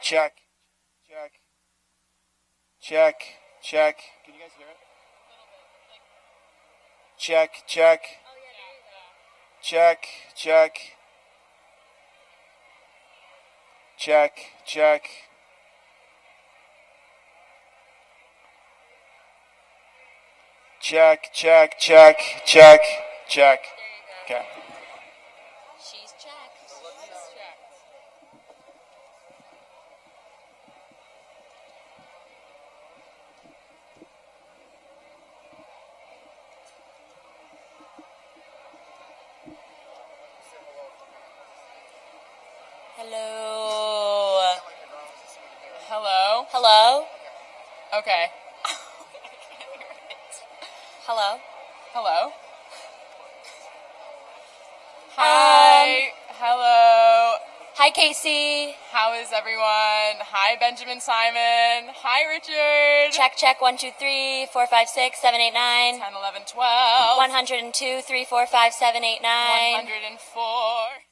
check, check, check, check. Can you guys hear it? Check, check, check, check, check, check. Check, check, check, check, check. Okay. She's checked. Hello. Hello? Hello? Okay. Hello? Hello? Hi. Hello. Hi, Casey. How is everyone? Hi, Benjamin Simon. Hi, Richard. Check, check. 1, 2, 3, 4, 5, 6, 7, 8, 9. 10, 11, 12. 102, 3, 4, 5, 7, 8, 9. 104.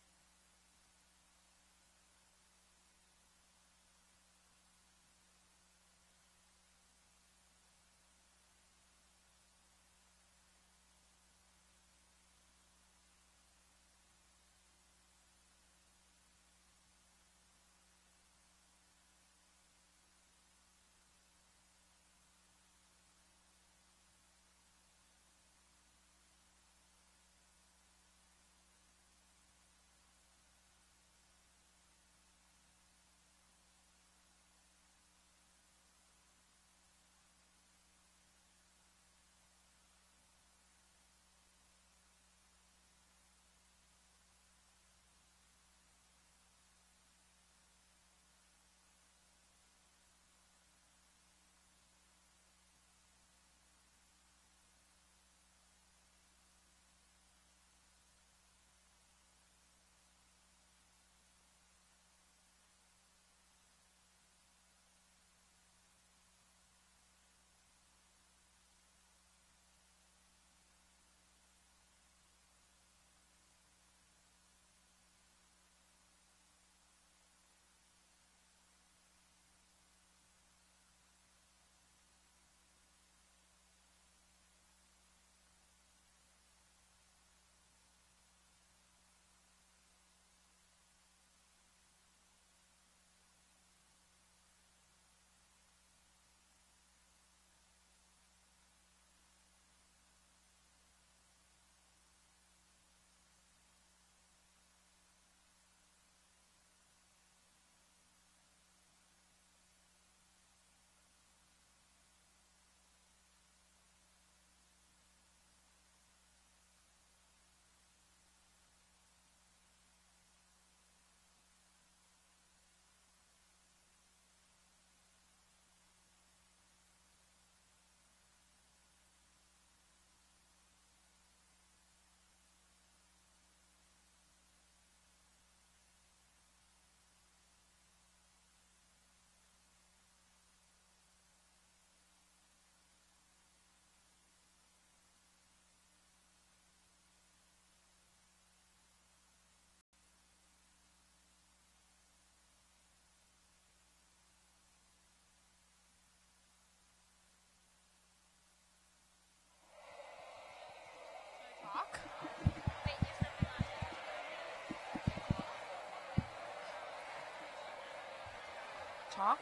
Talk?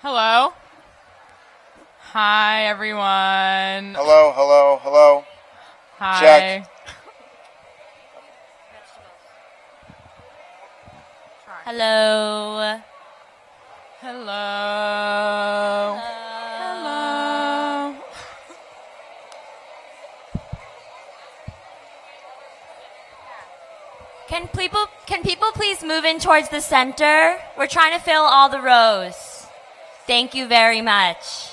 Hello? Hi, everyone. Hello, hello, hello. Hi. Check. Hello. Hello. Hello. Can people please move in towards the center? We're trying to fill all the rows. Thank you very much.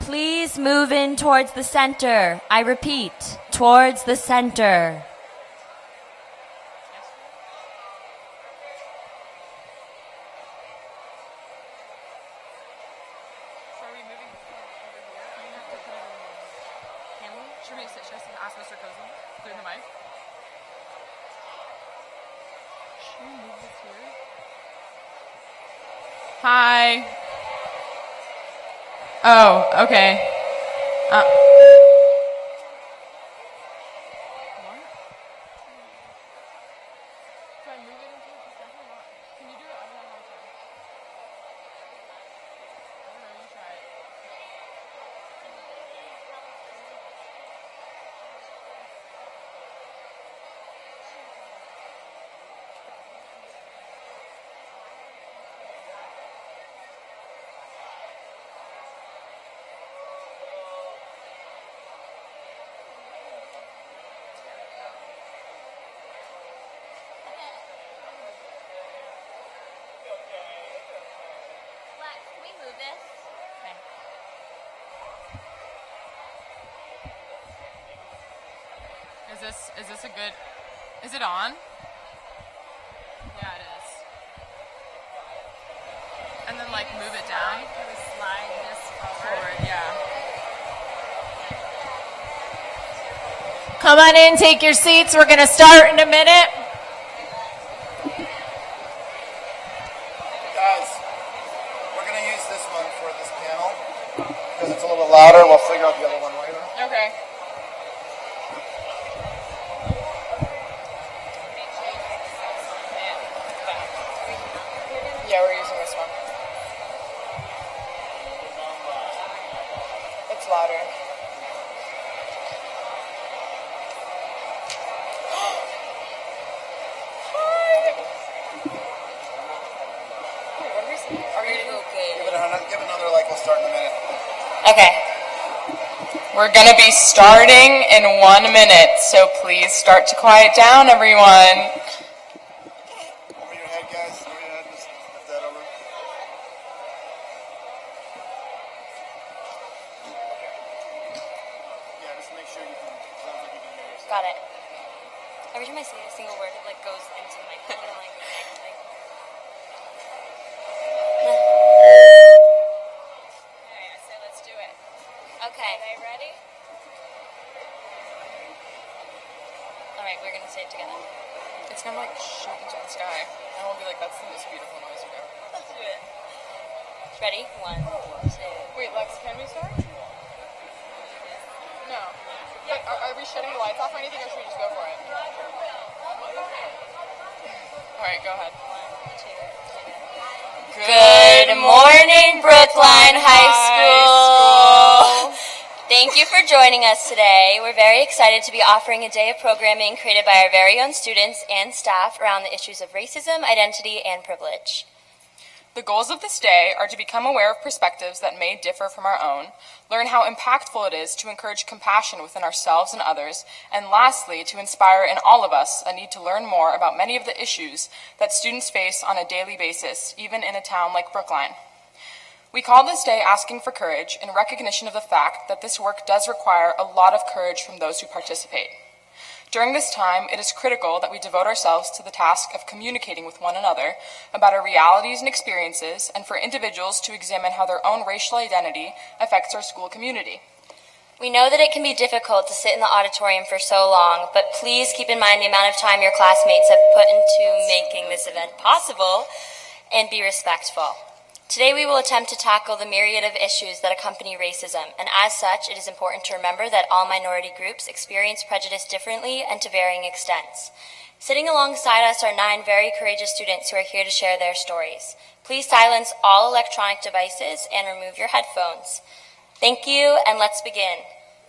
Please move in towards the center. I repeat, towards the center. Mr. Cousins doing the mic? Hi. Oh, okay. What? Do I move it into the center or not? Can you do it? I don't know how to. I don't know, you try it. Lex, can we move this? Okay. Is this a good, is it on? Yeah, it is. And then like move it down. Slide this Forward, yeah. Come on in, take your seats. We're going to start in a minute. Guys, we're going to use this one for this panel because it's a little bit louder. We'll figure out the other one later. Okay. Yeah, we're using this one. It's louder. Give another, like, we'll start in a minute. Okay. We're going to be starting in 1 minute, so please start to quiet down, everyone. Over your head, guys. Over your head. Just lift that over. Yeah, just make sure you can. Sounds like you can hear yourself. Got it. Every time I say a single word, it like goes into the microphone and like. Alright, so let's do it. Okay. Are they ready? Alright, we're gonna say it together. It's going to like shoot into the sky. And we'll be like, that's the most beautiful noise you've ever heard. Let's do it. Ready? 1, 2. Wait, Lex, can we start? No. Like, are we shutting the lights off or anything, or should we just go for it? Alright, go ahead. 1, 2, 3. Good morning, Brookline High School. Thank you for joining us today. We're very excited to be offering a day of programming created by our very own students and staff around the issues of racism, identity, and privilege. The goals of this day are to become aware of perspectives that may differ from our own, learn how impactful it is to encourage compassion within ourselves and others, and lastly, to inspire in all of us a need to learn more about many of the issues that students face on a daily basis, even in a town like Brookline. We call this day Asking for Courage in recognition of the fact that this work does require a lot of courage from those who participate. During this time, it is critical that we devote ourselves to the task of communicating with one another about our realities and experiences, and for individuals to examine how their own racial identity affects our school community. We know that it can be difficult to sit in the auditorium for so long, but please keep in mind the amount of time your classmates have put into making this event possible, and be respectful. Today we will attempt to tackle the myriad of issues that accompany racism, and as such, it is important to remember that all minority groups experience prejudice differently and to varying extents. Sitting alongside us are 9 very courageous students who are here to share their stories. Please silence all electronic devices and remove your headphones. Thank you, and let's begin.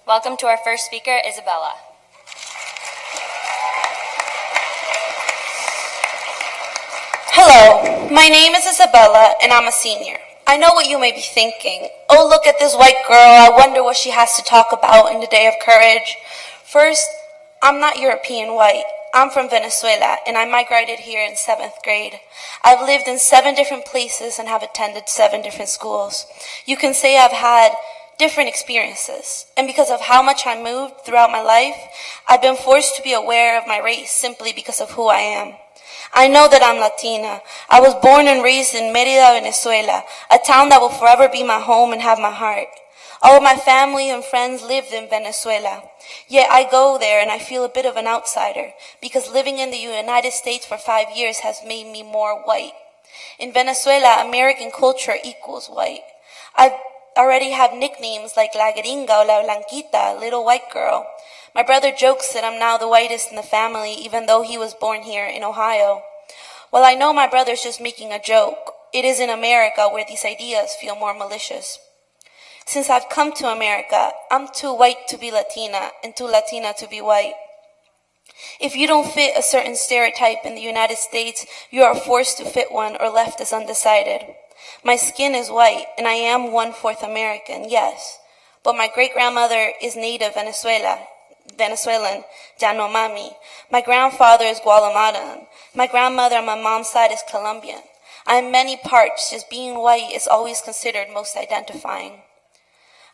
Welcome to our first speaker, Isabella. Hello, my name is Isabella, and I'm a senior. I know what you may be thinking. Oh, look at this white girl. I wonder what she has to talk about in the Day of Courage. First, I'm not European white. I'm from Venezuela, and I migrated here in 7th grade. I've lived in 7 different places and have attended 7 different schools. You can say I've had different experiences, and because of how much I moved throughout my life, I've been forced to be aware of my race simply because of who I am. I know that I'm Latina. I was born and raised in Mérida, Venezuela, a town that will forever be my home and have my heart. All of my family and friends lived in Venezuela. Yet I go there and I feel a bit of an outsider because living in the United States for 5 years has made me more white. In Venezuela, American culture equals white. I already have nicknames like La Gringa or La Blanquita, little white girl. My brother jokes that I'm now the whitest in the family, even though he was born here in Ohio. Well, I know my brother's just making a joke. It is in America where these ideas feel more malicious. Since I've come to America, I'm too white to be Latina and too Latina to be white. If you don't fit a certain stereotype in the United States, you are forced to fit one or left as undecided. My skin is white, and I am 1/4 American, yes. But my great-grandmother is native Venezuelan, Yanomami. My grandfather is Guatemalan. My grandmother on my mom's side is Colombian. I am many parts, just being white is always considered most identifying.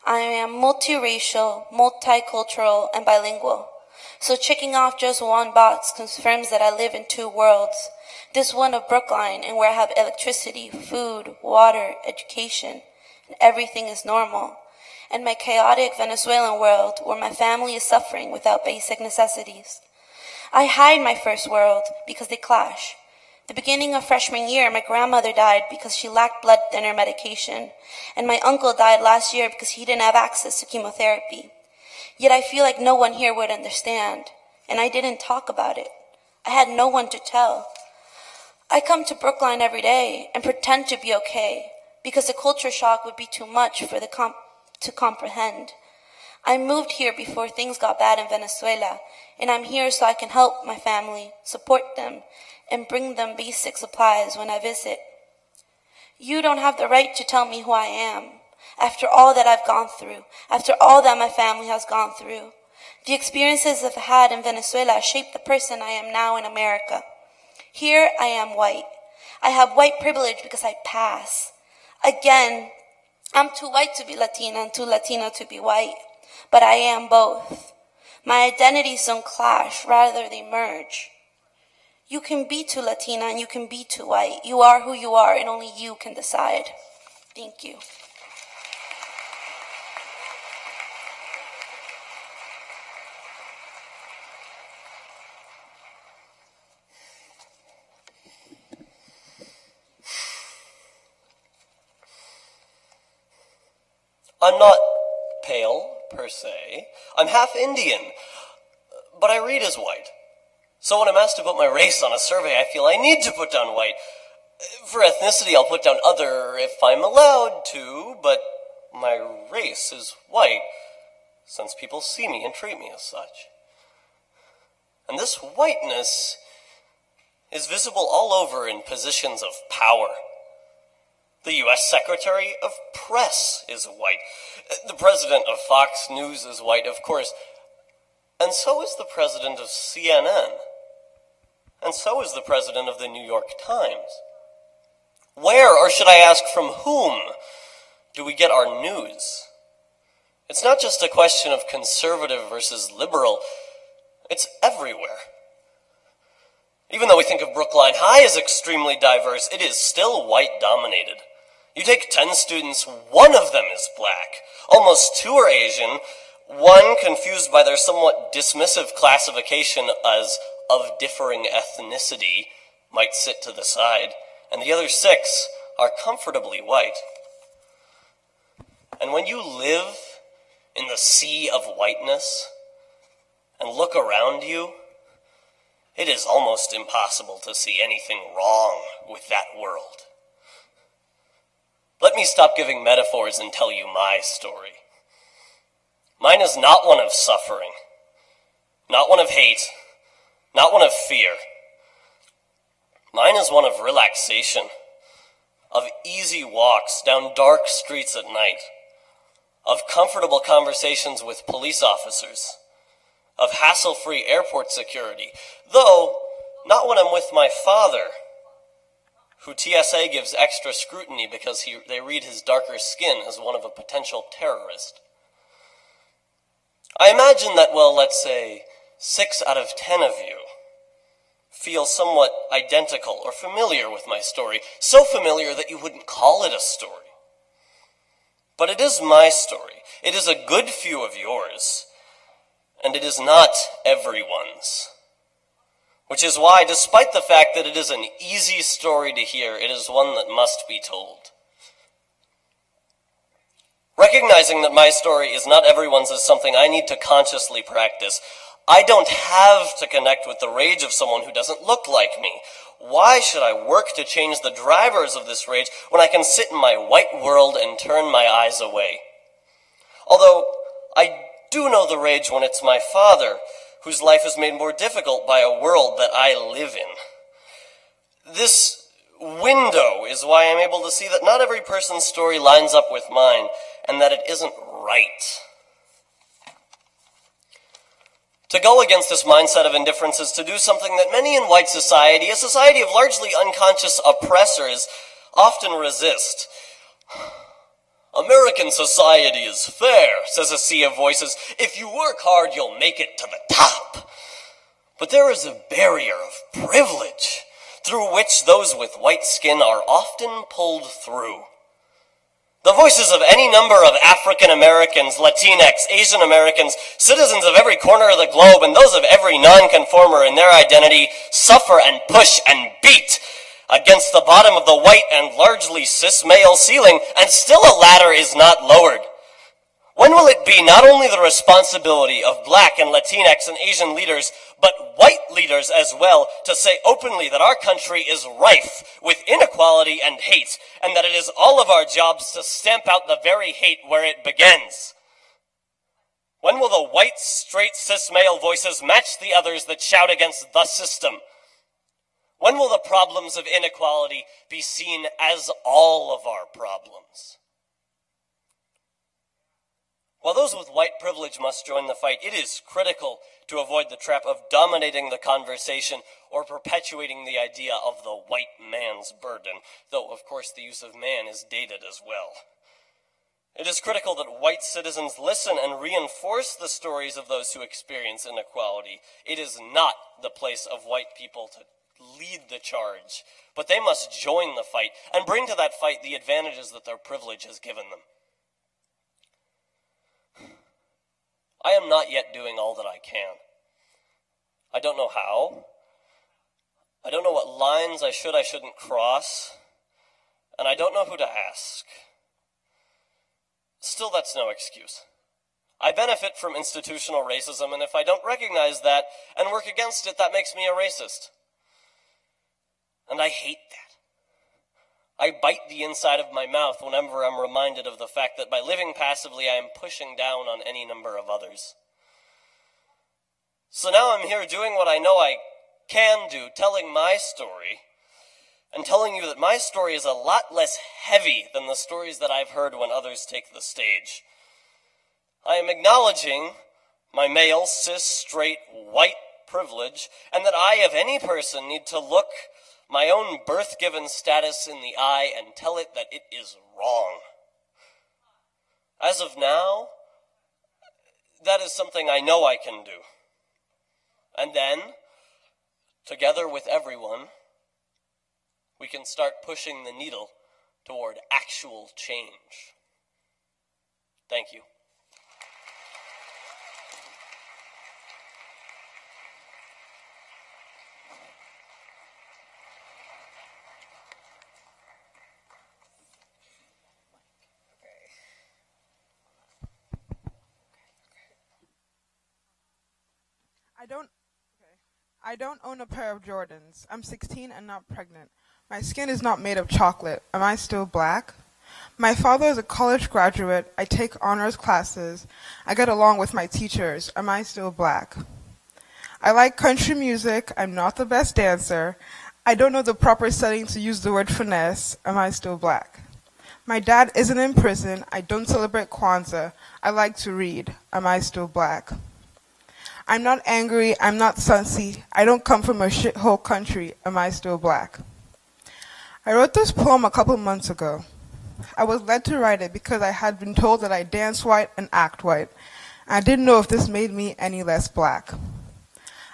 I am multiracial, multicultural, and bilingual. So checking off just one box confirms that I live in 2 worlds. This one of Brookline, and where I have electricity, food, water, education, and everything is normal. And my chaotic Venezuelan world, where my family is suffering without basic necessities. I hide my first world because they clash. The beginning of freshman year, my grandmother died because she lacked blood thinner medication, and my uncle died last year because he didn't have access to chemotherapy. Yet I feel like no one here would understand, and I didn't talk about it. I had no one to tell. I come to Brookline every day and pretend to be okay, because the culture shock would be too much for to comprehend. I moved here before things got bad in Venezuela, and I'm here so I can help my family, support them, and bring them basic supplies when I visit. You don't have the right to tell me who I am. After all that I've gone through, after all that my family has gone through, the experiences I've had in Venezuela shaped the person I am now in America. Here I am white. I have white privilege because I pass. Again, I'm too white to be Latina and too Latina to be white, but I am both. My identities don't clash, rather they merge. You can be too Latina and you can be too white. You are who you are and only you can decide. Thank you. I'm not pale, per se. I'm half Indian, but I read as white. So when I'm asked to put my race on a survey, I feel I need to put down white. For ethnicity, I'll put down other if I'm allowed to, but my race is white, since people see me and treat me as such. And this whiteness is visible all over in positions of power. The U.S. Secretary of Press is white. The president of Fox News is white, of course. And so is the president of CNN. And so is the president of the New York Times. Where, or should I ask from whom, do we get our news? It's not just a question of conservative versus liberal. It's everywhere. Even though we think of Brookline High as extremely diverse, it is still white-dominated. You take 10 students, 1 of them is black. Almost 2 are Asian, 1 confused by their somewhat dismissive classification as of differing ethnicity might sit to the side, and the other 6 are comfortably white. And when you live in the sea of whiteness and look around you, it is almost impossible to see anything wrong with that world. Let me stop giving metaphors and tell you my story. Mine is not one of suffering, not one of hate, not one of fear. Mine is one of relaxation, of easy walks down dark streets at night, of comfortable conversations with police officers, of hassle-free airport security, though not when I'm with my father, who TSA gives extra scrutiny because they read his darker skin as one of a potential terrorist. I imagine that, well, let's say 6 out of 10 of you feel somewhat identical or familiar with my story, so familiar that you wouldn't call it a story. But it is my story. It is a good few of yours. And it is not everyone's. Which is why, despite the fact that it is an easy story to hear, it is one that must be told. Recognizing that my story is not everyone's is something I need to consciously practice. I don't have to connect with the rage of someone who doesn't look like me. Why should I work to change the drivers of this rage when I can sit in my white world and turn my eyes away? Although, I do know the rage when it's my father, whose life is made more difficult by a world that I live in. This window is why I'm able to see that not every person's story lines up with mine, and that it isn't right. To go against this mindset of indifference is to do something that many in white society, a society of largely unconscious oppressors, often resist. American society is fair, says a sea of voices. If you work hard, you'll make it to the top. But there is a barrier of privilege through which those with white skin are often pulled through. The voices of any number of African Americans, Latinx, Asian Americans, citizens of every corner of the globe, and those of every nonconformer in their identity suffer and push and beat against the bottom of the white and largely cis male ceiling, and still a ladder is not lowered. When will it be not only the responsibility of Black and Latinx and Asian leaders, but white leaders as well, to say openly that our country is rife with inequality and hate, and that it is all of our jobs to stamp out the very hate where it begins? When will the white, straight, cis male voices match the others that shout against the system? When will the problems of inequality be seen as all of our problems? While those with white privilege must join the fight, it is critical to avoid the trap of dominating the conversation or perpetuating the idea of the white man's burden, though, of course, the use of man is dated as well. It is critical that white citizens listen and reinforce the stories of those who experience inequality. It is not the place of white people to lead the charge, but they must join the fight and bring to that fight the advantages that their privilege has given them. I am not yet doing all that I can. I don't know how. I don't know what lines I shouldn't cross. And I don't know who to ask. Still, that's no excuse. I benefit from institutional racism, and if I don't recognize that and work against it, that makes me a racist. And I hate that. I bite the inside of my mouth whenever I'm reminded of the fact that by living passively, I am pushing down on any number of others. So now I'm here doing what I know I can do, telling my story, and telling you that my story is a lot less heavy than the stories that I've heard when others take the stage. I am acknowledging my male, cis, straight, white privilege, and that I, of any person, need to look my own birth-given status in the eye and tell it that it is wrong. As of now, that is something I know I can do. And then, together with everyone, we can start pushing the needle toward actual change. Thank you. I don't own a pair of Jordans. I'm 16 and not pregnant. My skin is not made of chocolate. Am I still black? My father is a college graduate. I take honors classes. I get along with my teachers. Am I still black? I like country music. I'm not the best dancer. I don't know the proper setting to use the word finesse. Am I still black? My dad isn't in prison. I don't celebrate Kwanzaa. I like to read. Am I still black? I'm not angry. I'm not sunsy. I don't come from a shithole country. Am I still black? I wrote this poem a couple months ago. I was led to write it because I had been told that I dance white and act white. I didn't know if this made me any less black.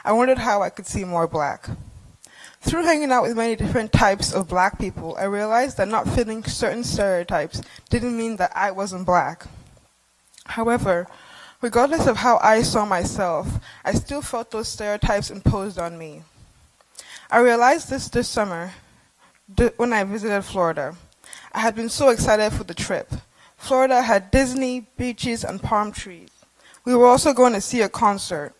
I wondered how I could see more black. Through hanging out with many different types of black people, I realized that not fitting certain stereotypes didn't mean that I wasn't black. However, regardless of how I saw myself, I still felt those stereotypes imposed on me. I realized this summer when I visited Florida. I had been so excited for the trip. Florida had Disney, beaches, and palm trees. We were also going to see a concert.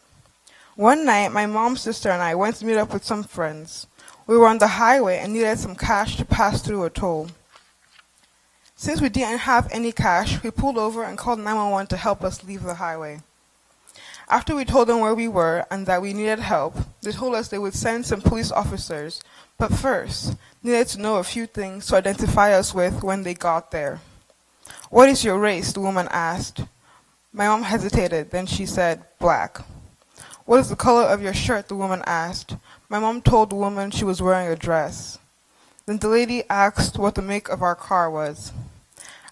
One night, my mom's sister and I went to meet up with some friends. We were on the highway and needed some cash to pass through a toll. Since we didn't have any cash, we pulled over and called 911 to help us leave the highway. After we told them where we were and that we needed help, they told us they would send some police officers, but first, needed to know a few things to identify us with when they got there. "What is your race?" the woman asked. My mom hesitated, then she said, "Black." "What is the color of your shirt?" the woman asked. My mom told the woman she was wearing a dress. Then the lady asked what the make of our car was.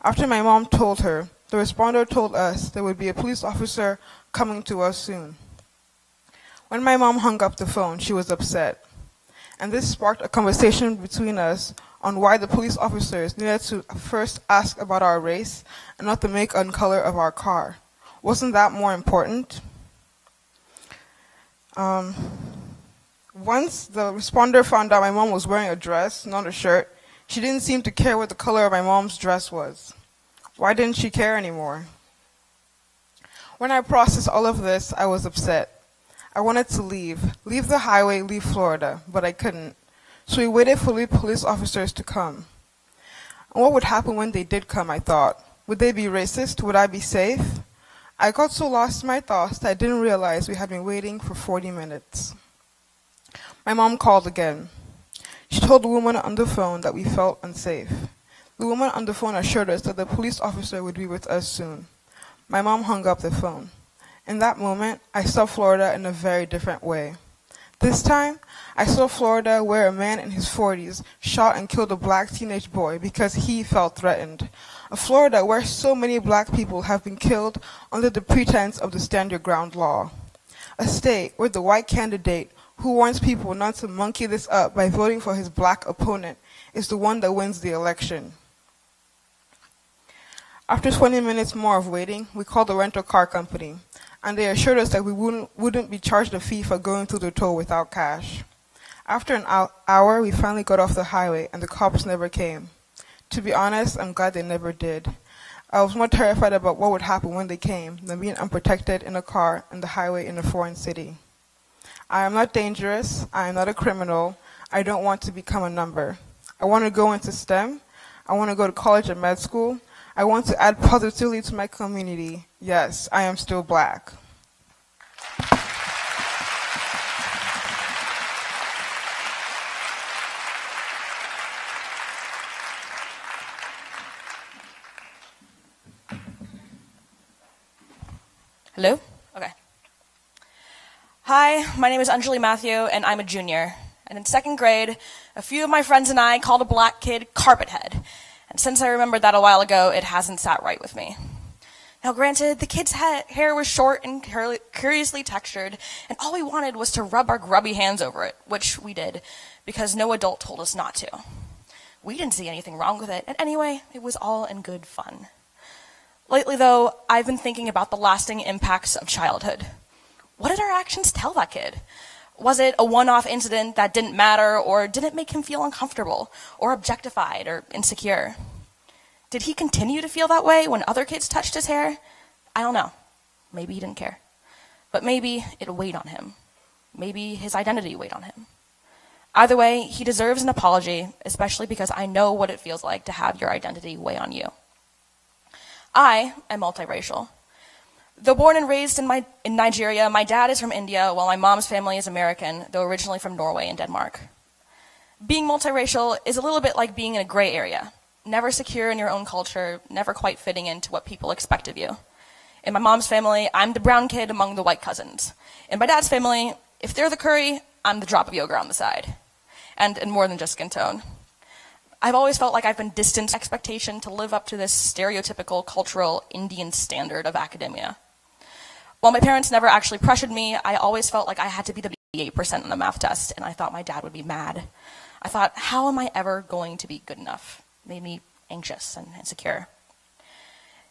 After my mom told her, the responder told us there would be a police officer coming to us soon. When my mom hung up the phone, she was upset. And this sparked a conversation between us on why the police officers needed to first ask about our race and not the make and color of our car. Wasn't that more important? Once the responder found out my mom was wearing a dress, not a shirt, she didn't seem to care what the color of my mom's dress was. Why didn't she care anymore? When I processed all of this, I was upset. I wanted to leave the highway, leave Florida, but I couldn't. So we waited for the police officers to come. And what would happen when they did come, I thought? Would they be racist? Would I be safe? I got so lost in my thoughts that I didn't realize we had been waiting for 40 minutes. My mom called again. She told the woman on the phone that we felt unsafe. The woman on the phone assured us that the police officer would be with us soon. My mom hung up the phone. In that moment, I saw Florida in a very different way. This time, I saw Florida where a man in his 40s shot and killed a black teenage boy because he felt threatened. A Florida where so many black people have been killed under the pretense of the Stand Your Ground law. A state where the white candidate who warns people not to monkey this up by voting for his black opponent is the one that wins the election. After 20 minutes more of waiting, we called the rental car company, and they assured us that we wouldn't be charged a fee for going through the toll without cash. After an hour, we finally got off the highway, and the cops never came. To be honest, I'm glad they never did. I was more terrified about what would happen when they came than being unprotected in a car on the highway in a foreign city. I am not dangerous. I am not a criminal. I don't want to become a number. I want to go into STEM. I want to go to college and med school. I want to add positively to my community. Yes, I am still black. Hello? Okay. Hi, my name is Anjali Matthew, and I'm a junior. And in second grade, a few of my friends and I called a black kid carpet head. And since I remembered that a while ago, it hasn't sat right with me. Now granted, the kid's hair was short and curiously textured, and all we wanted was to rub our grubby hands over it, which we did, because no adult told us not to. We didn't see anything wrong with it, and anyway, it was all in good fun. Lately, though, I've been thinking about the lasting impacts of childhood. What did our actions tell that kid? Was it a one-off incident that didn't matter, or did it make him feel uncomfortable, or objectified, or insecure? Did he continue to feel that way when other kids touched his hair? I don't know. Maybe he didn't care. But maybe it weighed on him. Maybe his identity weighed on him. Either way, he deserves an apology, especially because I know what it feels like to have your identity weigh on you. I am multiracial. Though born and raised in Nigeria, my dad is from India, while my mom's family is American, though originally from Norway and Denmark. Being multiracial is a little bit like being in a gray area, never secure in your own culture, never quite fitting into what people expect of you. In my mom's family, I'm the brown kid among the white cousins. In my dad's family, if they're the curry, I'm the drop of yogurt on the side. And more than just skin tone. I've always felt like I've been distanced from expectation to live up to this stereotypical cultural Indian standard of academia. While my parents never actually pressured me, I always felt like I had to be the 88% on the math test, and I thought my dad would be mad. I thought, how am I ever going to be good enough? It made me anxious and insecure.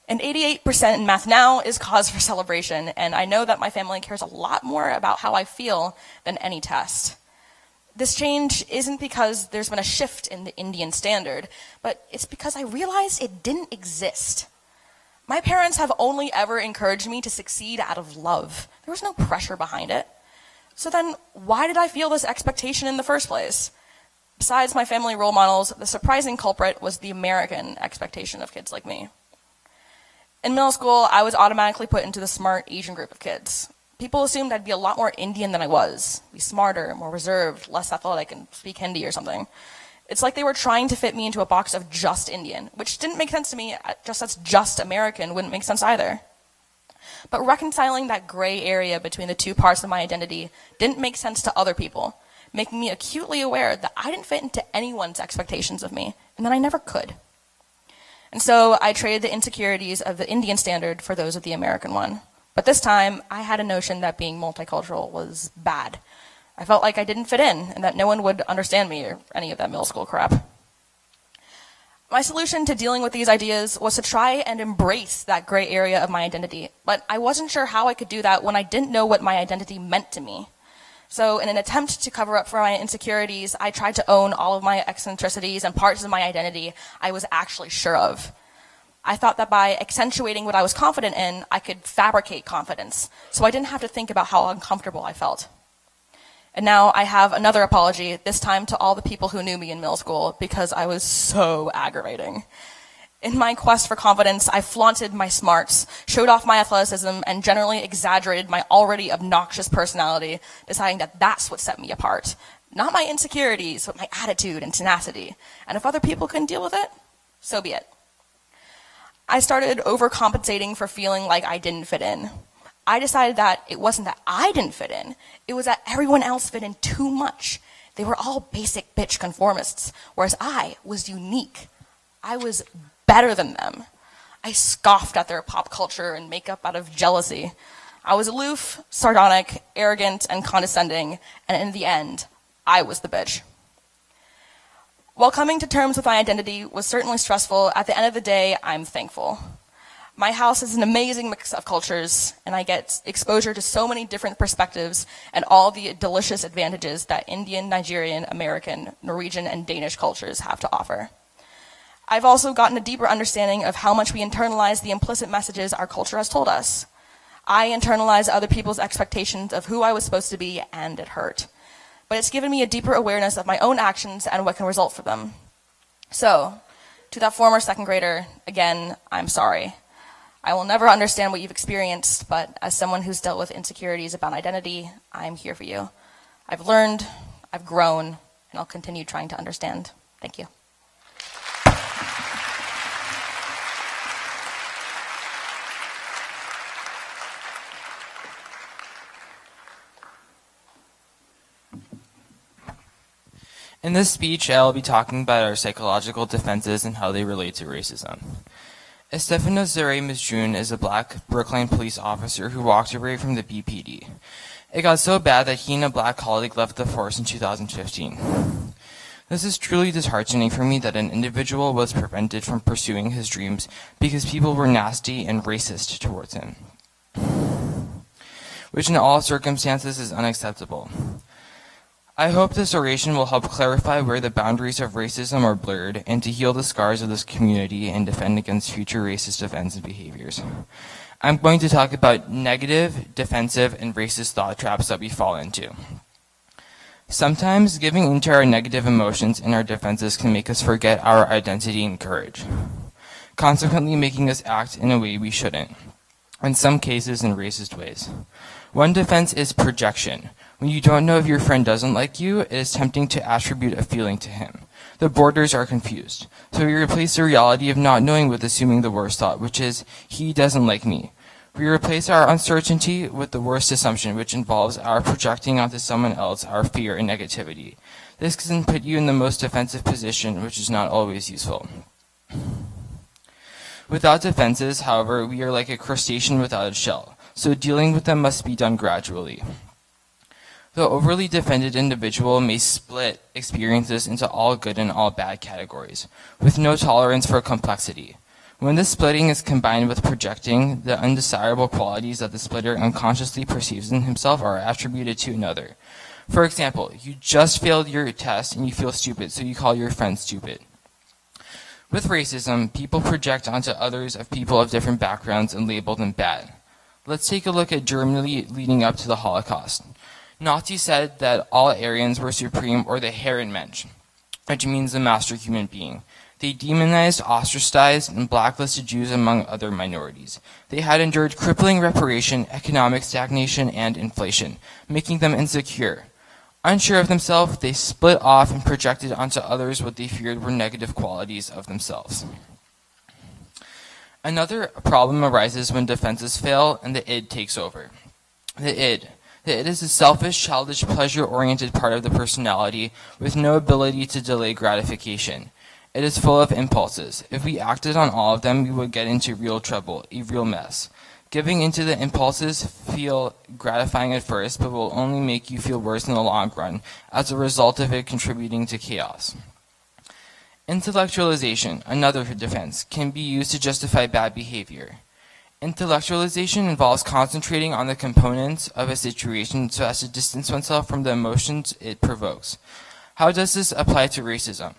And 88% in math now is cause for celebration, and I know that my family cares a lot more about how I feel than any test. This change isn't because there's been a shift in the Indian standard, but it's because I realized it didn't exist. My parents have only ever encouraged me to succeed out of love. There was no pressure behind it. So then, why did I feel this expectation in the first place? Besides my family role models, the surprising culprit was the American expectation of kids like me. In middle school, I was automatically put into the smart Asian group of kids. People assumed I'd be a lot more Indian than I was, be smarter, more reserved, less athletic, and speak Hindi or something. It's like they were trying to fit me into a box of just Indian, which didn't make sense to me, just as just American wouldn't make sense either. But reconciling that gray area between the two parts of my identity didn't make sense to other people, making me acutely aware that I didn't fit into anyone's expectations of me, and that I never could. And so I traded the insecurities of the Indian standard for those of the American one. But this time, I had a notion that being multicultural was bad. I felt like I didn't fit in, and that no one would understand me or any of that middle school crap. My solution to dealing with these ideas was to try and embrace that gray area of my identity, but I wasn't sure how I could do that when I didn't know what my identity meant to me. So in an attempt to cover up for my insecurities, I tried to own all of my eccentricities and parts of my identity I was actually sure of. I thought that by accentuating what I was confident in, I could fabricate confidence, so I didn't have to think about how uncomfortable I felt. And now I have another apology, this time to all the people who knew me in middle school, because I was so aggravating. In my quest for confidence, I flaunted my smarts, showed off my athleticism, and generally exaggerated my already obnoxious personality, deciding that that's what set me apart. Not my insecurities, but my attitude and tenacity. And if other people couldn't deal with it, so be it. I started overcompensating for feeling like I didn't fit in. I decided that it wasn't that I didn't fit in, it was that everyone else fit in too much. They were all basic bitch conformists, whereas I was unique. I was better than them. I scoffed at their pop culture and makeup out of jealousy. I was aloof, sardonic, arrogant, and condescending, and in the end, I was the bitch. While coming to terms with my identity was certainly stressful, at the end of the day, I'm thankful. My house is an amazing mix of cultures, and I get exposure to so many different perspectives and all the delicious advantages that Indian, Nigerian, American, Norwegian, and Danish cultures have to offer. I've also gotten a deeper understanding of how much we internalize the implicit messages our culture has told us. I internalized other people's expectations of who I was supposed to be, and it hurt. But it's given me a deeper awareness of my own actions and what can result from them. So, to that former second grader, again, I'm sorry. I will never understand what you've experienced, but as someone who's dealt with insecurities about identity, I'm here for you. I've learned, I've grown, and I'll continue trying to understand. Thank you. In this speech, I will be talking about our psychological defenses and how they relate to racism. Estefano Zere Misjun is a black Brookline police officer who walked away from the BPD. It got so bad that he and a black colleague left the force in 2015. This is truly disheartening for me that an individual was prevented from pursuing his dreams because people were nasty and racist towards him, which in all circumstances is unacceptable. I hope this oration will help clarify where the boundaries of racism are blurred and to heal the scars of this community and defend against future racist events and behaviors. I'm going to talk about negative, defensive, and racist thought traps that we fall into. Sometimes giving into our negative emotions and our defenses can make us forget our identity and courage, consequently making us act in a way we shouldn't, in some cases in racist ways. One defense is projection. When you don't know if your friend doesn't like you, it is tempting to attribute a feeling to him. The borders are confused. So we replace the reality of not knowing with assuming the worst thought, which is, he doesn't like me. We replace our uncertainty with the worst assumption, which involves our projecting onto someone else our fear and negativity. This can put you in the most defensive position, which is not always useful. Without defenses, however, we are like a crustacean without a shell, so dealing with them must be done gradually. The overly defended individual may split experiences into all good and all bad categories, with no tolerance for complexity. When this splitting is combined with projecting, the undesirable qualities that the splitter unconsciously perceives in himself are attributed to another. For example, you just failed your test and you feel stupid, so you call your friend stupid. With racism, people project onto others of people of different backgrounds and label them bad. Let's take a look at Germany leading up to the Holocaust. Nazis said that all Aryans were supreme, or the Herrenmensch, which means the master human being. They demonized, ostracized, and blacklisted Jews among other minorities. They had endured crippling repression, economic stagnation, and inflation, making them insecure. Unsure of themselves, they split off and projected onto others what they feared were negative qualities of themselves. Another problem arises when defenses fail and the id takes over. The id is a selfish, childish, pleasure-oriented part of the personality with no ability to delay gratification. It is full of impulses. If we acted on all of them, we would get into real trouble, a real mess. Giving into the impulses feel gratifying at first, but will only make you feel worse in the long run, as a result of it contributing to chaos. Intellectualization, another defense, can be used to justify bad behavior. Intellectualization involves concentrating on the components of a situation so as to distance oneself from the emotions it provokes. How does this apply to racism?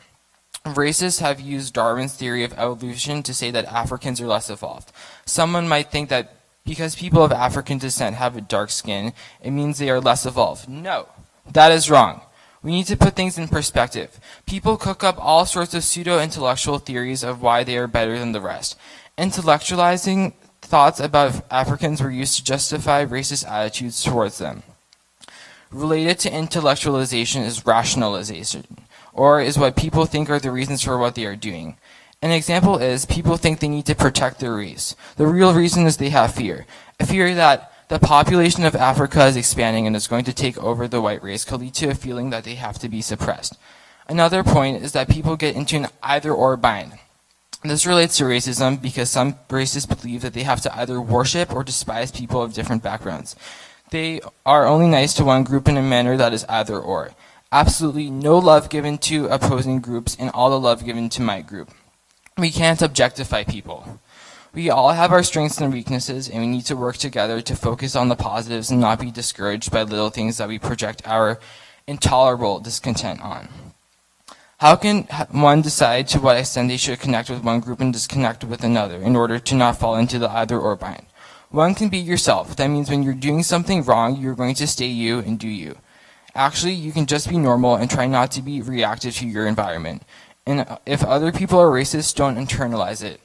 Racists have used Darwin's theory of evolution to say that Africans are less evolved. Someone might think that because people of African descent have a dark skin, it means they are less evolved. No, that is wrong. We need to put things in perspective. People cook up all sorts of pseudo-intellectual theories of why they are better than the rest. Intellectualizing thoughts about Africans were used to justify racist attitudes towards them. Related to intellectualization is rationalization, or is what people think are the reasons for what they are doing. An example is, people think they need to protect their race. The real reason is they have fear. A fear that the population of Africa is expanding and is going to take over the white race could lead to a feeling that they have to be suppressed. Another point is that people get into an either-or bind. This relates to racism because some racists believe that they have to either worship or despise people of different backgrounds. They are only nice to one group in a manner that is either-or. Absolutely no love given to opposing groups and all the love given to my group. We can't objectify people. We all have our strengths and weaknesses, and we need to work together to focus on the positives and not be discouraged by little things that we project our intolerable discontent on. How can one decide to what extent they should connect with one group and disconnect with another in order to not fall into the either-or bind? One can be yourself. That means when you're doing something wrong, you're going to stay you and do you. Actually, you can just be normal and try not to be reactive to your environment. And if other people are racist, don't internalize it.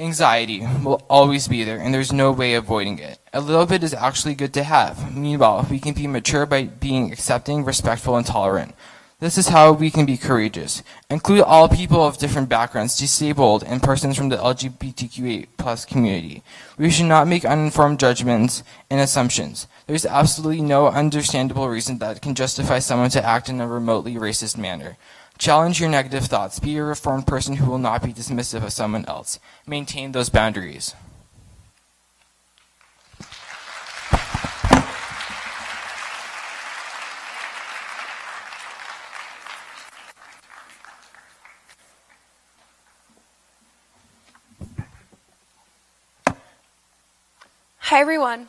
Anxiety will always be there, and there's no way of avoiding it. A little bit is actually good to have. Meanwhile, we can be mature by being accepting, respectful, and tolerant. This is how we can be courageous. Include all people of different backgrounds, disabled, and persons from the LGBTQA+ community. We should not make uninformed judgments and assumptions. There's absolutely no understandable reason that can justify someone to act in a remotely racist manner. Challenge your negative thoughts. Be a reformed person who will not be dismissive of someone else. Maintain those boundaries. Hi everyone,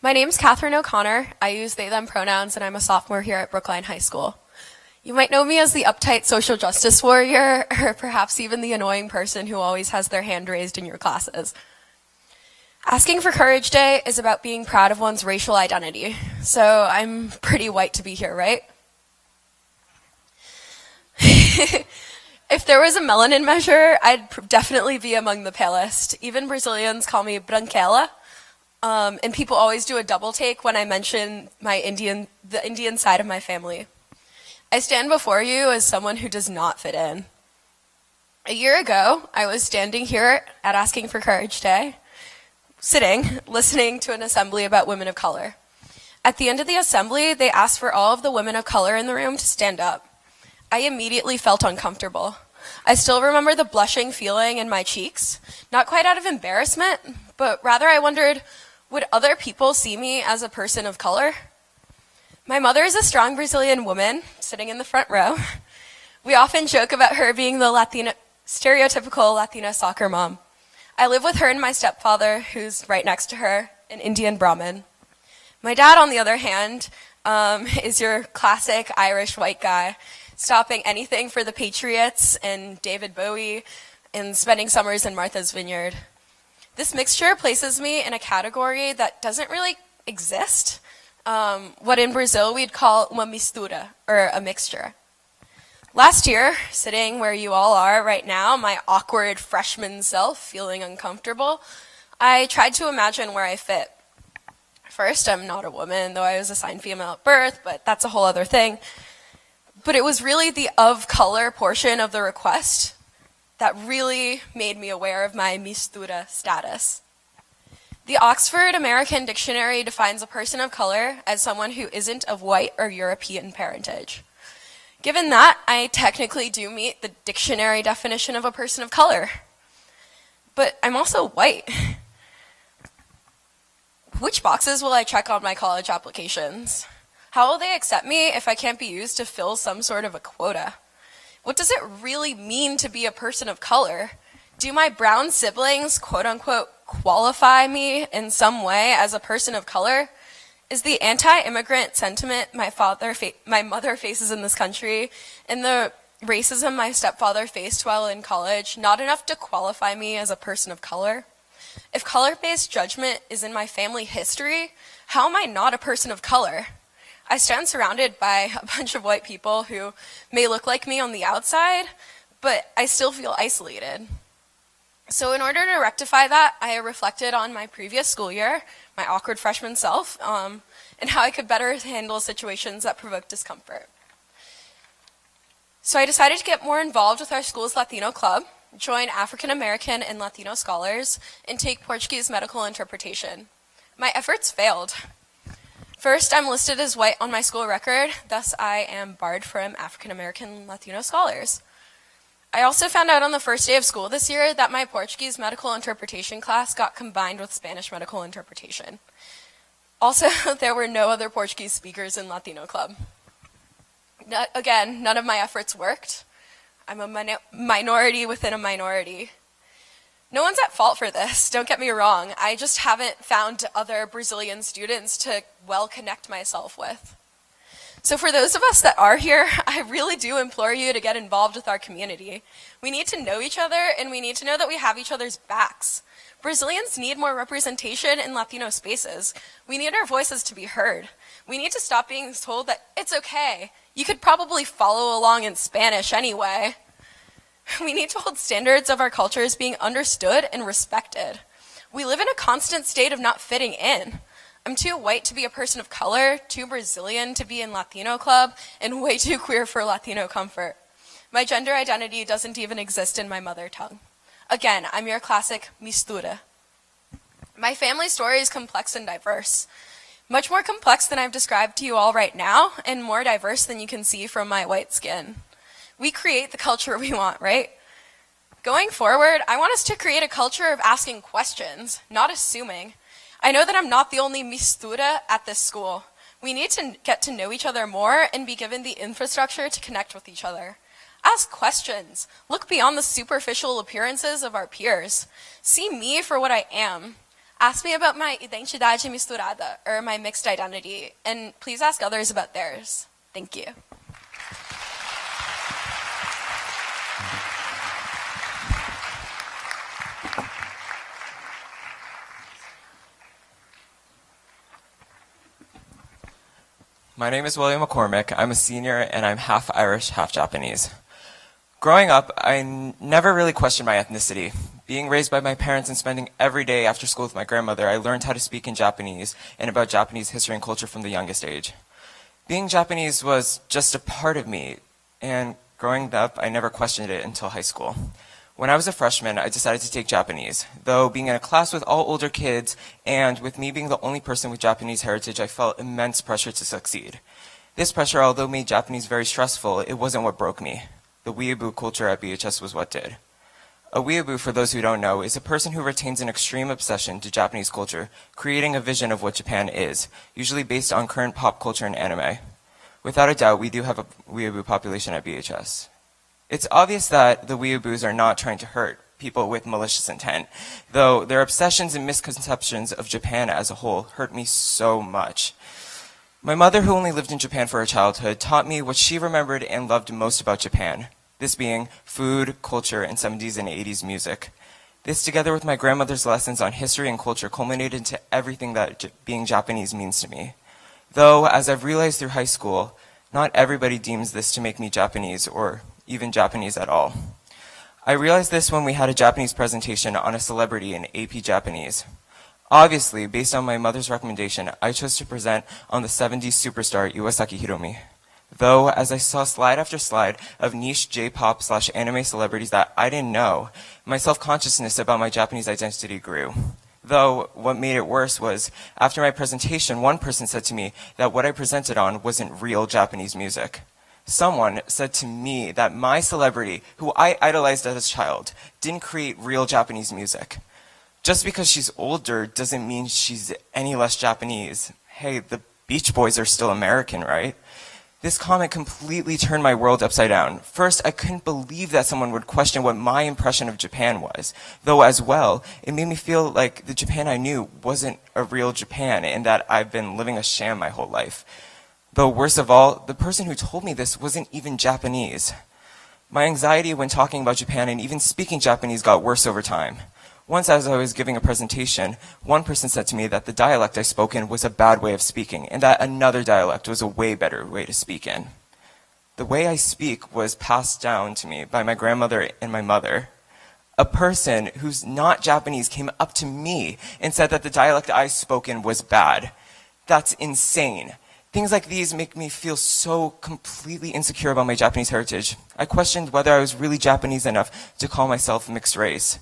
my name is Catherine O'Connor. I use they, them pronouns, and I'm a sophomore here at Brookline High School. You might know me as the uptight social justice warrior, or perhaps even the annoying person who always has their hand raised in your classes. Asking for Courage Day is about being proud of one's racial identity, so I'm pretty white to be here, right? If there was a melanin measure, I'd definitely be among the palest. Even Brazilians call me branquela. And people always do a double take when I mention the Indian side of my family. I stand before you as someone who does not fit in. A year ago, I was standing here at Asking for Courage Day, sitting, listening to an assembly about women of color. At the end of the assembly, they asked for all of the women of color in the room to stand up. I immediately felt uncomfortable. I still remember the blushing feeling in my cheeks, not quite out of embarrassment, but rather I wondered, would other people see me as a person of color? My mother is a strong Brazilian woman, sitting in the front row. We often joke about her being the stereotypical Latina soccer mom. I live with her and my stepfather, who's right next to her, an Indian Brahmin. My dad, on the other hand, is your classic Irish white guy, stopping anything for the Patriots and David Bowie and spending summers in Martha's Vineyard. This mixture places me in a category that doesn't really exist, what in Brazil we'd call uma mistura, or a mixture. Last year, sitting where you all are right now, my awkward freshman self feeling uncomfortable, I tried to imagine where I fit. First, I'm not a woman, though I was assigned female at birth, but that's a whole other thing. But it was really the of color portion of the request that really made me aware of my mistura status. The Oxford American Dictionary defines a person of color as someone who isn't of white or European parentage. Given that, I technically do meet the dictionary definition of a person of color. But I'm also white. Which boxes will I check on my college applications? How will they accept me if I can't be used to fill some sort of a quota? What does it really mean to be a person of color? Do my brown siblings, quote unquote, qualify me in some way as a person of color? Is the anti-immigrant sentiment my mother faces in this country and the racism my stepfather faced while in college not enough to qualify me as a person of color? If color-based judgment is in my family history, how am I not a person of color? I stand surrounded by a bunch of white people who may look like me on the outside, but I still feel isolated. So in order to rectify that, I reflected on my previous school year, my awkward freshman self, and how I could better handle situations that provoke discomfort. So I decided to get more involved with our school's Latino club, join African American and Latino scholars, and take Portuguese medical interpretation. My efforts failed. First, I'm listed as white on my school record, thus I am barred from African American Latino scholars. I also found out on the first day of school this year that my Portuguese medical interpretation class got combined with Spanish medical interpretation. Also, there were no other Portuguese speakers in Latino club. Again, none of my efforts worked. I'm a minority within a minority. No one's at fault for this, don't get me wrong. I just haven't found other Brazilian students to well connect myself with. So for those of us that are here, I really do implore you to get involved with our community. We need to know each other, and we need to know that we have each other's backs. Brazilians need more representation in Latino spaces. We need our voices to be heard. We need to stop being told that it's okay. You could probably follow along in Spanish anyway. We need to hold standards of our cultures being understood and respected. We live in a constant state of not fitting in. I'm too white to be a person of color, too Brazilian to be in Latino club, and way too queer for Latino comfort. My gender identity doesn't even exist in my mother tongue. Again, I'm your classic mistura. My family story is complex and diverse. Much more complex than I've described to you all right now, and more diverse than you can see from my white skin. We create the culture we want, right? Going forward, I want us to create a culture of asking questions, not assuming. I know that I'm not the only mistura at this school. We need to get to know each other more and be given the infrastructure to connect with each other. Ask questions. Look beyond the superficial appearances of our peers. See me for what I am. Ask me about my identidade misturada, or my mixed identity, and please ask others about theirs. Thank you. My name is William McCormick. I'm a senior, and I'm half Irish, half Japanese. Growing up, I never really questioned my ethnicity. Being raised by my parents and spending every day after school with my grandmother, I learned how to speak in Japanese and about Japanese history and culture from the youngest age. Being Japanese was just a part of me, and growing up, I never questioned it until high school. When I was a freshman, I decided to take Japanese. Though being in a class with all older kids, and with me being the only person with Japanese heritage, I felt immense pressure to succeed. This pressure, although made Japanese very stressful, it wasn't what broke me. The weeaboo culture at BHS was what did. A weeaboo, for those who don't know, is a person who retains an extreme obsession to Japanese culture, creating a vision of what Japan is, usually based on current pop culture and anime. Without a doubt, we do have a weeaboo population at BHS. It's obvious that the weeaboos are not trying to hurt people with malicious intent, though their obsessions and misconceptions of Japan as a whole hurt me so much. My mother, who only lived in Japan for her childhood, taught me what she remembered and loved most about Japan, this being food, culture, and 70s and 80s music. This, together with my grandmother's lessons on history and culture, culminated into everything that being Japanese means to me. Though, as I've realized through high school, not everybody deems this to make me Japanese, or even Japanese at all. I realized this when we had a Japanese presentation on a celebrity in AP Japanese. Obviously, based on my mother's recommendation, I chose to present on the 70s superstar Iwasaki Hiromi. Though, as I saw slide after slide of niche J-pop/anime celebrities that I didn't know, my self-consciousness about my Japanese identity grew. Though, what made it worse was, after my presentation, one person said to me that what I presented on wasn't real Japanese music. Someone said to me that my celebrity, who I idolized as a child, didn't create real Japanese music. Just because she's older doesn't mean she's any less Japanese. Hey, the Beach Boys are still American, right? This comment completely turned my world upside down. First, I couldn't believe that someone would question what my impression of Japan was. Though as well, it made me feel like the Japan I knew wasn't a real Japan and that I've been living a sham my whole life. Though worst of all, the person who told me this wasn't even Japanese. My anxiety when talking about Japan and even speaking Japanese got worse over time. Once, as I was giving a presentation, one person said to me that the dialect I spoke in was a bad way of speaking, and that another dialect was a way better way to speak in. The way I speak was passed down to me by my grandmother and my mother. A person who's not Japanese came up to me and said that the dialect I spoke in was bad. That's insane. Things like these make me feel so completely insecure about my Japanese heritage. I questioned whether I was really Japanese enough to call myself mixed race.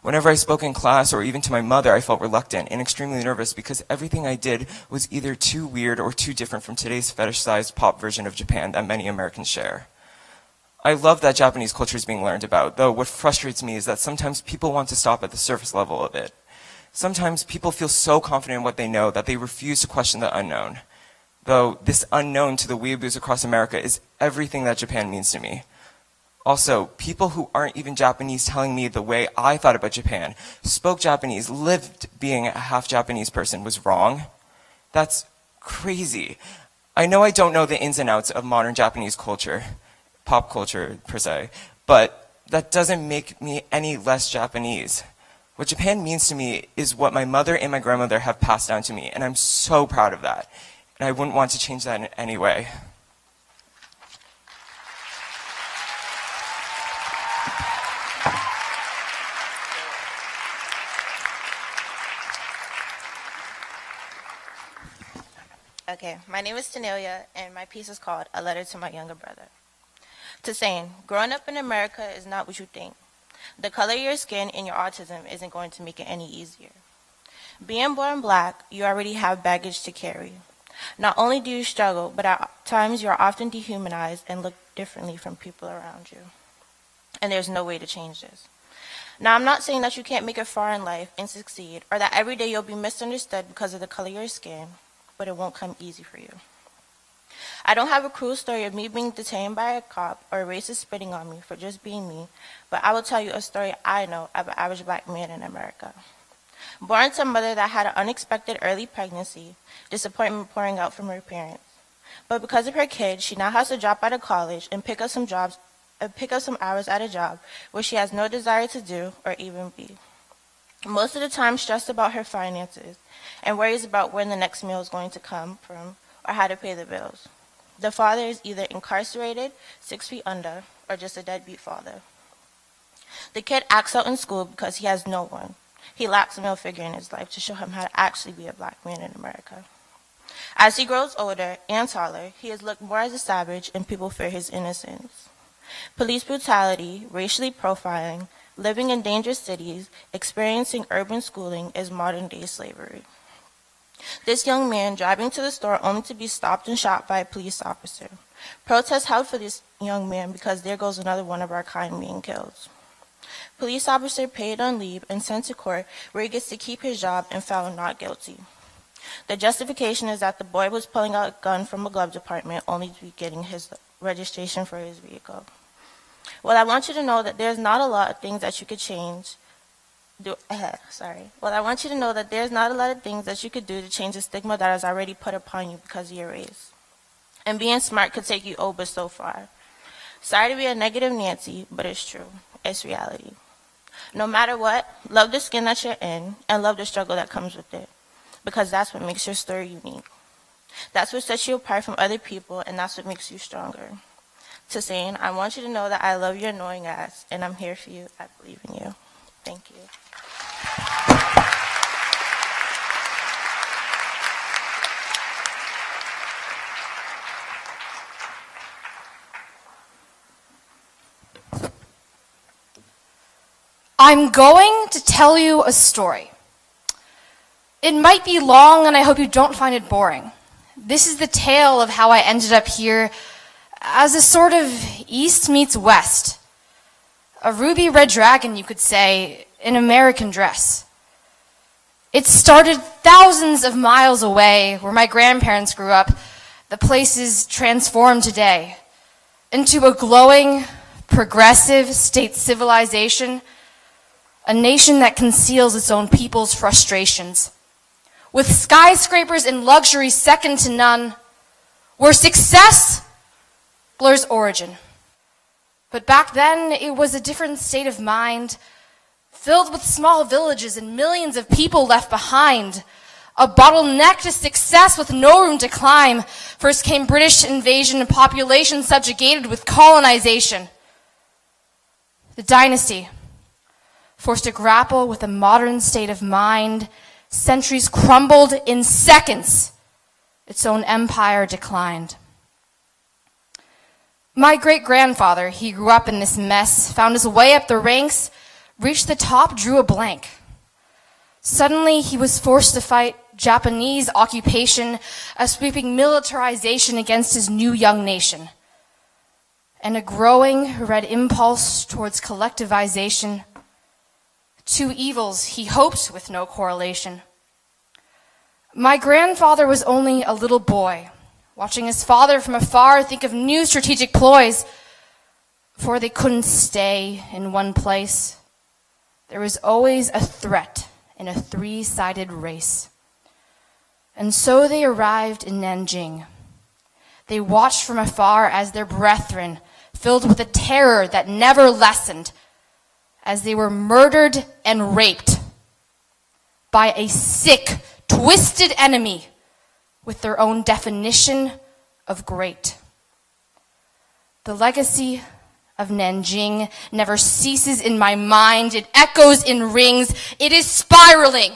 Whenever I spoke in class or even to my mother, I felt reluctant and extremely nervous because everything I did was either too weird or too different from today's fetish-sized pop version of Japan that many Americans share. I love that Japanese culture is being learned about, though what frustrates me is that sometimes people want to stop at the surface level of it. Sometimes people feel so confident in what they know that they refuse to question the unknown. Though this unknown to the weeaboos across America is everything that Japan means to me. Also, people who aren't even Japanese telling me the way I thought about Japan, spoke Japanese, lived being a half Japanese person was wrong. That's crazy. I know I don't know the ins and outs of modern Japanese culture, pop culture per se, but that doesn't make me any less Japanese. What Japan means to me is what my mother and my grandmother have passed down to me, and I'm so proud of that. And I wouldn't want to change that in any way. Okay, my name is Tanelia, and my piece is called A Letter to My Younger Brother. To saying, growing up in America is not what you think. The color of your skin and your autism isn't going to make it any easier. Being born black, you already have baggage to carry. Not only do you struggle, but at times you are often dehumanized and look differently from people around you. And there's no way to change this. Now, I'm not saying that you can't make it far in life and succeed, or that every day you'll be misunderstood because of the color of your skin, but it won't come easy for you. I don't have a cruel story of me being detained by a cop or a racist spitting on me for just being me, but I will tell you a story I know of an average black man in America. Born to a mother that had an unexpected early pregnancy, disappointment pouring out from her parents. But because of her kid, she now has to drop out of college and pick up some hours at a job where she has no desire to do or even be. Most of the time stressed about her finances and worries about when the next meal is going to come from or how to pay the bills. The father is either incarcerated, 6 feet under, or just a deadbeat father. The kid acts out in school because he has no one. He lacks a male figure in his life to show him how to actually be a black man in America. As he grows older and taller, he is looked more as a savage and people fear his innocence. Police brutality, racially profiling, living in dangerous cities, experiencing urban schooling is modern-day slavery. This young man driving to the store only to be stopped and shot by a police officer. Protests held for this young man because there goes another one of our kind being killed. Police officer paid on leave and sent to court where he gets to keep his job and found not guilty. The justification is that the boy was pulling out a gun from a glove compartment only to be getting his registration for his vehicle. Well, I want you to know that there's not a lot of things that you could change. Well, I want you to know that there's not a lot of things that you could do to change the stigma that is already put upon you because of your race. And being smart could take you but so far. Sorry to be a negative Nancy, but it's true. It's reality. No matter what, love the skin that you're in and love the struggle that comes with it. Because that's what makes your story unique. That's what sets you apart from other people, and that's what makes you stronger. To Zane, I want you to know that I love your annoying ass, and I'm here for you. I believe in you. Thank you. I'm going to tell you a story. It might be long, and I hope you don't find it boring. This is the tale of how I ended up here as a sort of East meets West. A ruby red dragon, you could say, in American dress. It started thousands of miles away, where my grandparents grew up. The place is transformed today into a glowing, progressive state civilization, a nation that conceals its own people's frustrations. With skyscrapers and luxury second to none, where success blurs origin. But back then, it was a different state of mind, filled with small villages and millions of people left behind. A bottleneck to success with no room to climb. First came British invasion and population subjugated with colonization. The dynasty, forced to grapple with a modern state of mind, centuries crumbled in seconds. Its own empire declined. My great-grandfather, he grew up in this mess, found his way up the ranks, reached the top, drew a blank. Suddenly, he was forced to fight Japanese occupation, a sweeping militarization against his new young nation, and a growing red impulse towards collectivization. Two evils he hoped with no correlation. My grandfather was only a little boy, watching his father from afar think of new strategic ploys, for they couldn't stay in one place. There was always a threat in a three-sided race. And so they arrived in Nanjing. They watched from afar as their brethren, filled with a terror that never lessened, as they were murdered and raped by a sick, twisted enemy with their own definition of great. The legacy of Nanjing never ceases in my mind. It echoes in rings. It is spiraling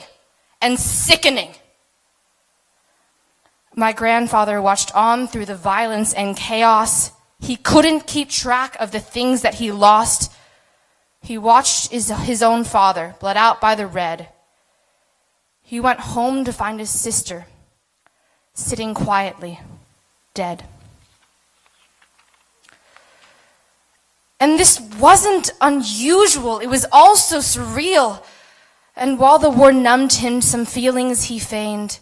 and sickening. My grandfather watched on through the violence and chaos. He couldn't keep track of the things that he lost. He watched his own father bled out by the red. He went home to find his sister sitting quietly, dead. And this wasn't unusual. It was also surreal. And while the war numbed him some feelings he feigned,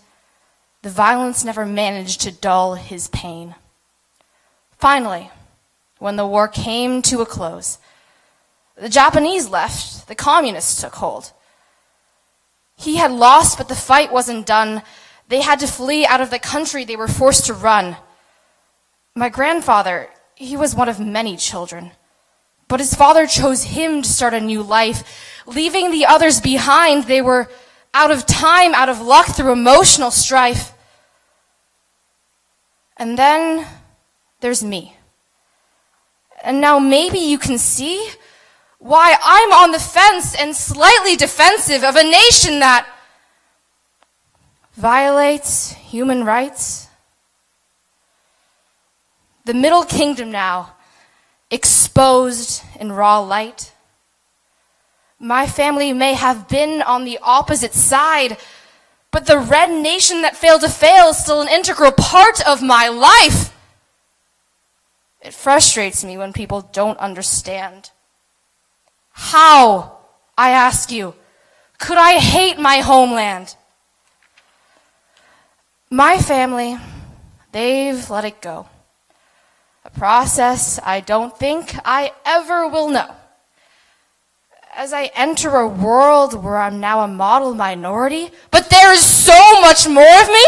the violence never managed to dull his pain. Finally, when the war came to a close, the Japanese left, the communists took hold. He had lost, but the fight wasn't done. They had to flee out of the country they were forced to run. My grandfather, he was one of many children, but his father chose him to start a new life, leaving the others behind. They were out of time, out of luck through emotional strife. And then there's me. And now maybe you can see why I'm on the fence and slightly defensive of a nation that violates human rights. The Middle Kingdom now, exposed in raw light. My family may have been on the opposite side, but the red nation that failed to fail is still an integral part of my life. It frustrates me when people don't understand How, I ask you, could I hate my homeland? My family, they've let it go. A process I don't think I ever will know. As I enter a world where I'm now a model minority, but there is so much more of me,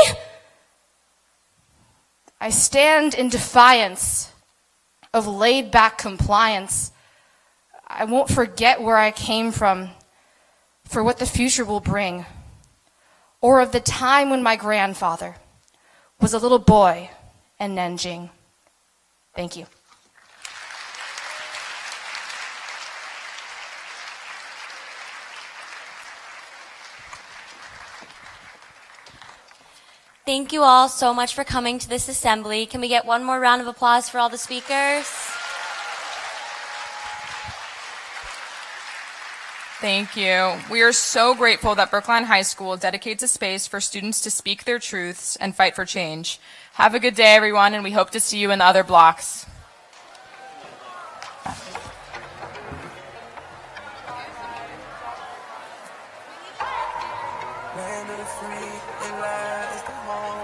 I stand in defiance of laid-back compliance. I won't forget where I came from for what the future will bring, or of the time when my grandfather was a little boy in Nanjing. Thank you. Thank you all so much for coming to this assembly. Can we get one more round of applause for all the speakers? Thank you. We are so grateful that Brookline High School dedicates a space for students to speak their truths and fight for change. Have a good day, everyone, and we hope to see you in the other blocks. Land of the free, it lies the home.